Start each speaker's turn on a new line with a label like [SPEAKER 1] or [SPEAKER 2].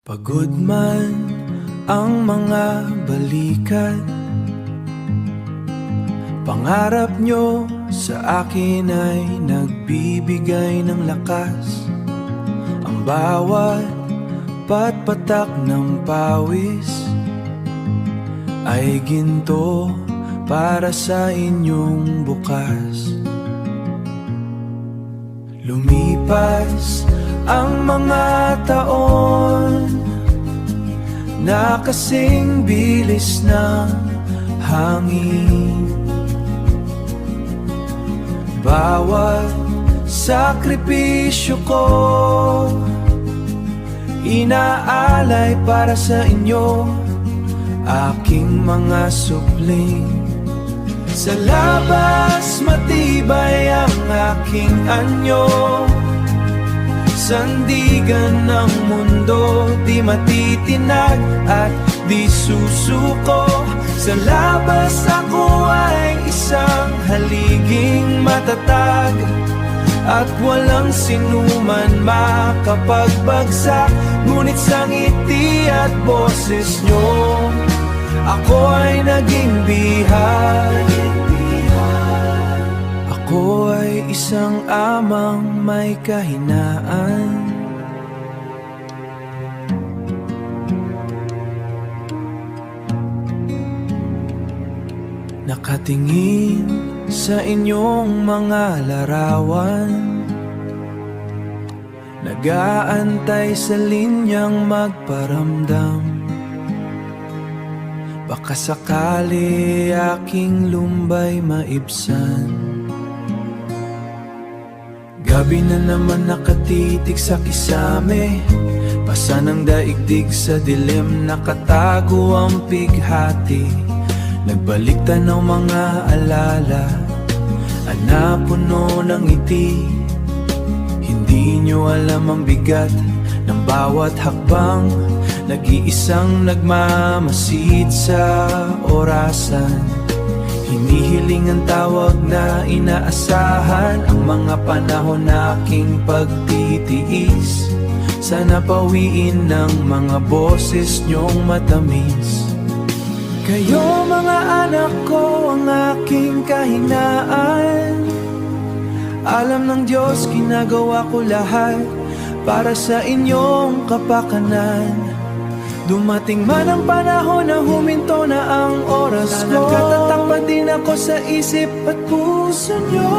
[SPEAKER 1] Pagod man ang mga balikat, pangarap nyo sa akin ay nagbibigay ng lakas. Ang bawat patpatak ng pawis ay ginto para sa inyong bukas. Lumipas ang mga taon na kasing bilis ng hangin. Bawat sakripisyo ko inaalay para sa inyo, aking mga supling. Sa labas matibay ang aking anyo, sandigan ng mundo, di matitinag at di susuko. Sa labas ako ay isang haliging matatag, at walang sinuman makapagbagsak. Ngunit sa ngiti at boses nyo, ako ay naging bihay. Ako ay isang amang may kahinaan. Nakatingin sa inyong mga larawan, nag-aantay sa linyang magparamdam. Baka sakali aking lumbay maibsan. Gabi na naman nakatitig sa kisame, pasa ng daigdig sa dilim, nakatago ang pighati. Nagbalik tanaw mga alala, anapuno ng ngiti. Hindi nyo alam ang bigat ng bawat hakbang, nag-iisang nagmamasid sa orasan. Hinihiling ang tawag na inaasahan, ang mga panahon na aking pagtitiis. Sana pawiin ng mga boses nyong matamis. Kayo mga anak ko, ang aking kahinaan. Alam ng Diyos, ginagawa ko lahat para sa inyong kapakanan. Dumating man ang panahon na huminto na ang oras ko, nagtatatak pa din ako sa isip at puso nyo.